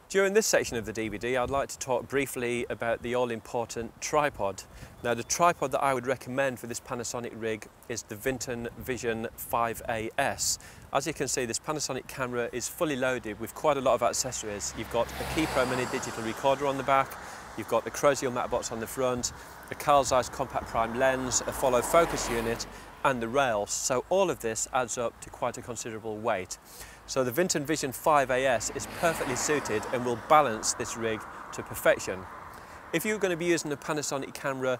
During this section of the DVD, I'd like to talk briefly about the all-important tripod. Now, the tripod that I would recommend for this Panasonic rig is the Vinton Vision 5AS. As you can see, this Panasonic camera is fully loaded with quite a lot of accessories. You've got a Keypro mini digital recorder on the back, you've got the Crozio matte box on the front, a Carl Zeiss compact prime lens, a follow focus unit, and the rails. So all of this adds up to quite a considerable weight. So the Vinton Vision 5AS is perfectly suited and will balance this rig to perfection. If you're going to be using a Panasonic camera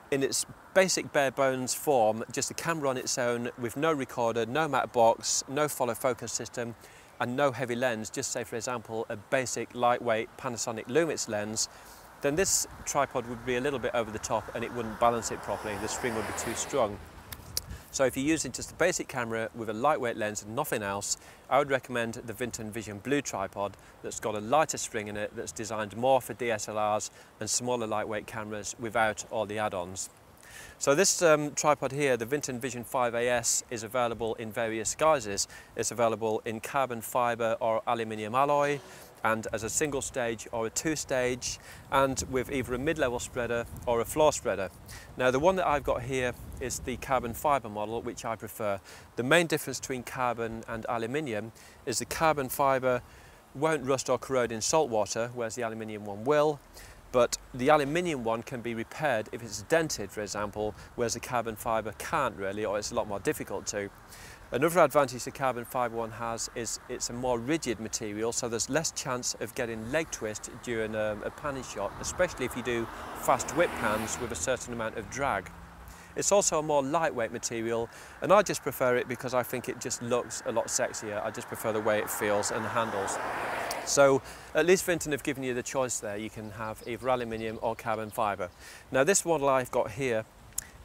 in its basic bare bones form, just a camera on its own with no recorder, no matte box, no follow focus system and no heavy lens, just say for example a basic lightweight Panasonic Lumix lens, then this tripod would be a little bit over the top and it wouldn't balance it properly. The string would be too strong. So if you're using just a basic camera with a lightweight lens and nothing else, I would recommend the Vinton Vision Blue tripod that's got a lighter string in it, that's designed more for DSLRs and smaller lightweight cameras without all the add-ons. So this tripod here, the Vinton Vision 5AS, is available in various guises. It's available in carbon fibre or aluminium alloy, and as a single stage or a two stage, and with either a mid-level spreader or a floor spreader. Now the one that I've got here is the carbon fibre model, which I prefer. The main difference between carbon and aluminium is the carbon fibre won't rust or corrode in salt water, whereas the aluminium one will. But the aluminium one can be repaired if it's dented, for example, whereas the carbon fibre can't really, or it's a lot more difficult to. Another advantage the carbon fibre one has is it's a more rigid material, so there's less chance of getting leg twist during a panning shot, especially if you do fast whip pans with a certain amount of drag. It's also a more lightweight material, and I just prefer it because I think it just looks a lot sexier. I just prefer the way it feels and handles. So at least Vinton have given you the choice there. You can have either aluminium or carbon fibre. Now this model I've got here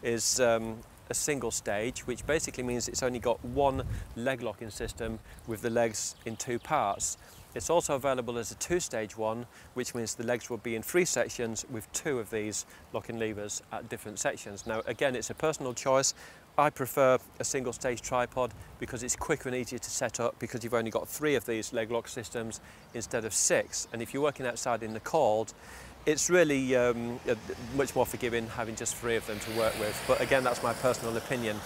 is a single stage, which basically means it's only got one leg locking system with the legs in two parts. It's also available as a two-stage one, which means the legs will be in three sections with two of these locking levers at different sections. Now again, it's a personal choice. I prefer a single stage tripod because it's quicker and easier to set up, because you've only got three of these leg lock systems instead of six. And if you're working outside in the cold, it's really much more forgiving having just three of them to work with. But again, that's my personal opinion.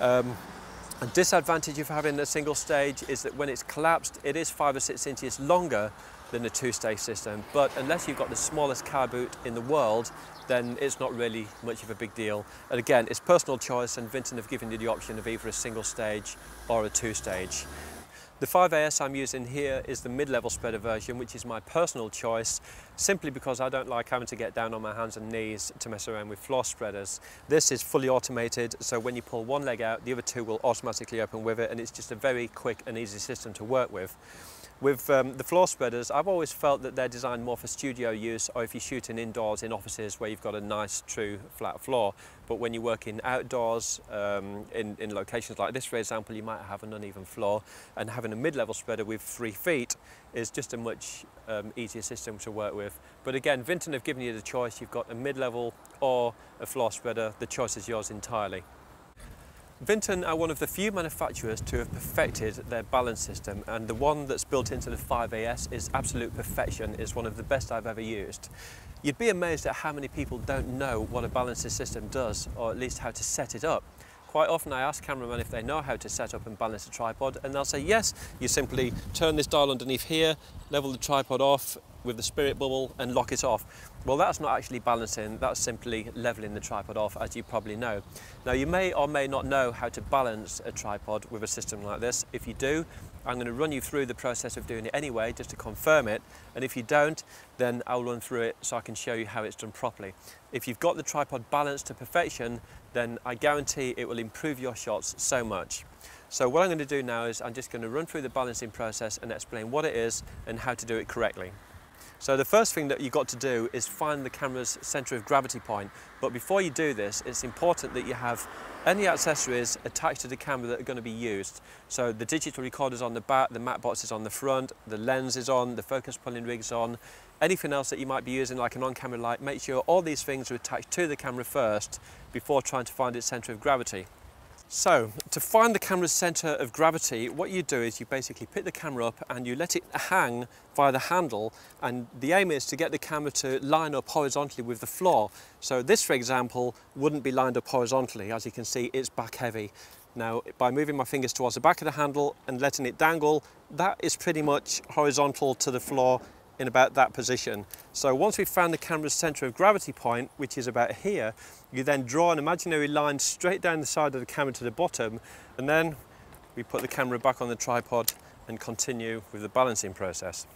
A disadvantage of having a single stage is that when it's collapsed, it is 5 or 6 inches longer than a two-stage system. But unless you've got the smallest car boot in the world, then it's not really much of a big deal. And again, it's personal choice, and Vinton have given you the option of either a single stage or a two-stage. The 5AS I'm using here is the mid-level spreader version, which is my personal choice, simply because I don't like having to get down on my hands and knees to mess around with floor spreaders. This is fully automated, so when you pull one leg out, the other two will automatically open with it, and it's just a very quick and easy system to work with. With the floor spreaders, I've always felt that they're designed more for studio use, or if you're shooting indoors in offices where you've got a nice, true, flat floor. But when you're working outdoors, in locations like this, for example, you might have an uneven floor, and having a mid-level spreader with 3 feet is just a much easier system to work with. But again, Vinton have given you the choice. You've got a mid-level or a floor spreader. The choice is yours entirely. Vinton are one of the few manufacturers to have perfected their balance system, and the one that's built into the 5AS is absolute perfection. It's one of the best I've ever used. You'd be amazed at how many people don't know what a balancing system does, or at least how to set it up. Quite often I ask cameramen if they know how to set up and balance a tripod, and they'll say yes, you simply turn this dial underneath here, level the tripod off with the spirit bubble and lock it off. Well, that's not actually balancing, that's simply leveling the tripod off, as you probably know. Now, you may or may not know how to balance a tripod with a system like this. If you do, I'm going to run you through the process of doing it anyway, just to confirm it. And if you don't, then I'll run through it so I can show you how it's done properly. If you've got the tripod balanced to perfection, then I guarantee it will improve your shots so much. So what I'm going to do now is I'm just going to run through the balancing process and explain what it is and how to do it correctly. So the first thing that you've got to do is find the camera's centre of gravity point. But before you do this, it's important that you have any accessories attached to the camera that are going to be used. So the digital recorder's on the back, the matte box is on the front, the lens is on, the focus pulling rig's on. Anything else that you might be using, like an on-camera light, make sure all these things are attached to the camera first before trying to find its centre of gravity. So, to find the camera's centre of gravity, what you do is you basically pick the camera up and you let it hang via the handle, and the aim is to get the camera to line up horizontally with the floor. So this, for example, wouldn't be lined up horizontally. As you can see, it's back heavy. Now, by moving my fingers towards the back of the handle and letting it dangle, that is pretty much horizontal to the floor in about that position. So once we've found the camera's centre of gravity point, which is about here, you then draw an imaginary line straight down the side of the camera to the bottom, and then we put the camera back on the tripod and continue with the balancing process.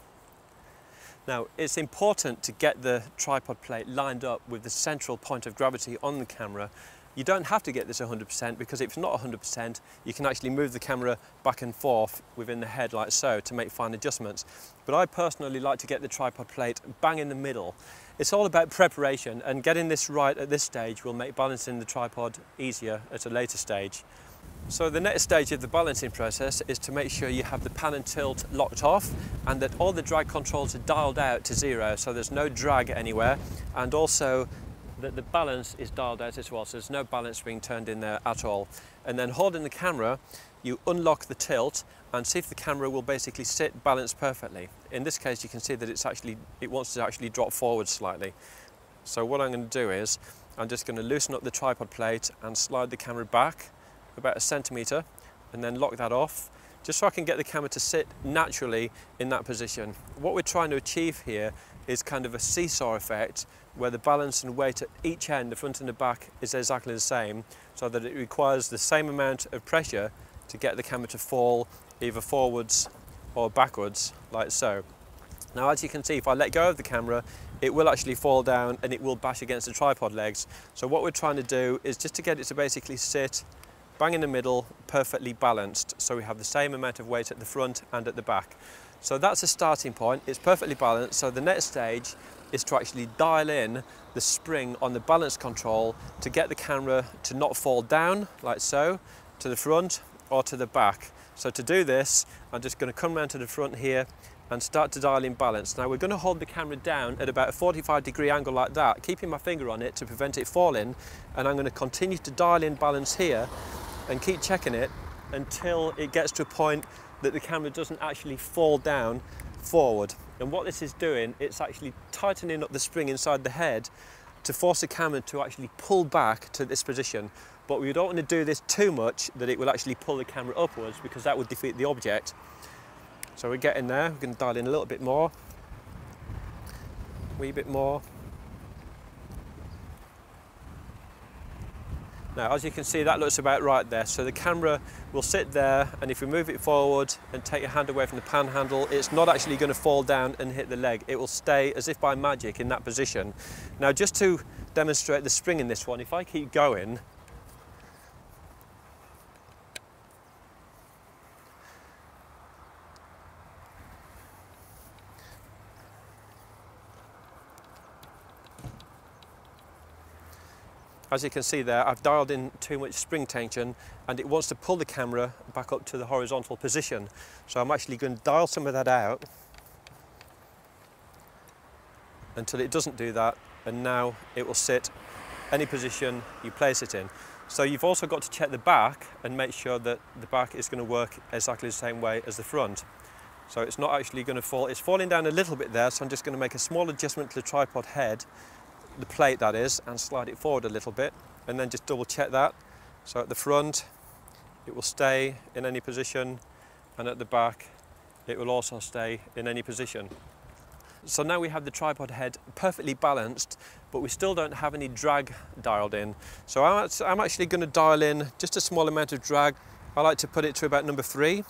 Now, it's important to get the tripod plate lined up with the central point of gravity on the camera. You don't have to get this 100% because if it's not 100%, you can actually move the camera back and forth within the head like so to make fine adjustments. But I personally like to get the tripod plate bang in the middle. It's all about preparation, and getting this right at this stage will make balancing the tripod easier at a later stage. So the next stage of the balancing process is to make sure you have the pan and tilt locked off and that all the drag controls are dialed out to 0, so there's no drag anywhere, and also that the balance is dialed out as well, so there's no balance being turned in there at all. And then holding the camera, you unlock the tilt and see if the camera will basically sit balanced perfectly. In this case, you can see that it wants to actually drop forward slightly. So what I'm going to do is, I'm just going to loosen up the tripod plate and slide the camera back about 1 centimetre and then lock that off, just so I can get the camera to sit naturally in that position. What we're trying to achieve here is kind of a seesaw effect where the balance and weight at each end, the front and the back, is exactly the same, so that it requires the same amount of pressure to get the camera to fall either forwards or backwards, like so. Now, as you can see, if I let go of the camera, it will actually fall down and it will bash against the tripod legs. So what we're trying to do is just to get it to basically sit bang in the middle, perfectly balanced, so we have the same amount of weight at the front and at the back. So that's a starting point. It's perfectly balanced. So the next stage is to actually dial in the spring on the balance control to get the camera to not fall down, like so, to the front or to the back. So to do this, I'm just going to come around to the front here and start to dial in balance. Now, we're going to hold the camera down at about a 45-degree angle like that, keeping my finger on it to prevent it falling, and I'm going to continue to dial in balance here and keep checking it until it gets to a point that the camera doesn't actually fall down forward. And what this is doing, it's actually tightening up the spring inside the head to force the camera to actually pull back to this position. But we don't want to do this too much that it will actually pull the camera upwards, because that would defeat the object. So we're getting there. We're going to dial in a little bit more, a wee bit more. Now, as you can see, that looks about right there. So the camera will sit there, and if we move it forward and take your hand away from the pan handle, it's not actually going to fall down and hit the leg. It will stay as if by magic in that position. Now, just to demonstrate the spring in this one, if I keep going, as you can see there, I've dialed in too much spring tension and it wants to pull the camera back up to the horizontal position. So I'm actually going to dial some of that out until it doesn't do that, and now it will sit any position you place it in. So you've also got to check the back and make sure that the back is going to work exactly the same way as the front. So it's not actually going to fall, it's falling down a little bit there, so I'm just going to make a small adjustment to the tripod head, the plate that is, and slide it forward a little bit, and then just double check that. So at the front it will stay in any position, and at the back it will also stay in any position. So now we have the tripod head perfectly balanced, but we still don't have any drag dialed in. So I'm actually going to dial in just a small amount of drag. I like to put it to about number 3.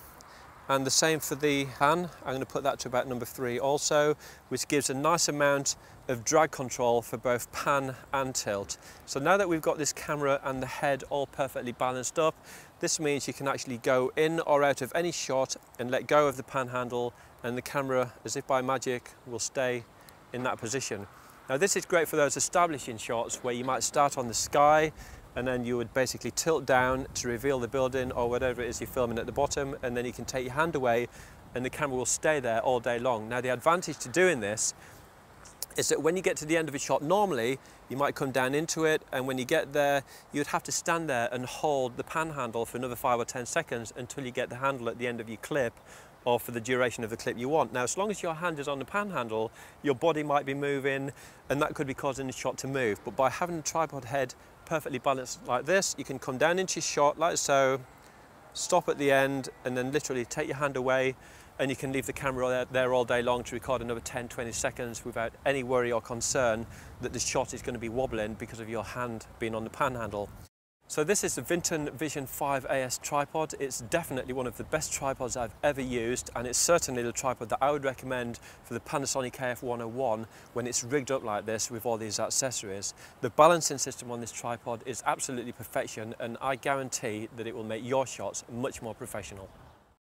And the same for the pan, I'm going to put that to about number 3 also, which gives a nice amount of drag control for both pan and tilt. So now that we've got this camera and the head all perfectly balanced up, this means you can actually go in or out of any shot and let go of the pan handle, and the camera, as if by magic, will stay in that position. Now, this is great for those establishing shots where you might start on the sky and then you would basically tilt down to reveal the building or whatever it is you're filming at the bottom, and then you can take your hand away and the camera will stay there all day long. Now, the advantage to doing this is that when you get to the end of a shot, normally you might come down into it, and when you get there, you'd have to stand there and hold the pan handle for another 5 or 10 seconds until you get the handle at the end of your clip, or for the duration of the clip you want. Now, as long as your hand is on the pan handle, your body might be moving, and that could be causing the shot to move. But by having the tripod head perfectly balanced like this, you can come down into your shot like so, stop at the end, and then literally take your hand away, and you can leave the camera there all day long to record another 10, 20 seconds without any worry or concern that the shot is going to be wobbling because of your hand being on the pan handle. So this is the Vinton Vision 5AS tripod. It's definitely one of the best tripods I've ever used, and it's certainly the tripod that I would recommend for the Panasonic AF101 when it's rigged up like this with all these accessories. The balancing system on this tripod is absolutely perfection, and I guarantee that it will make your shots much more professional.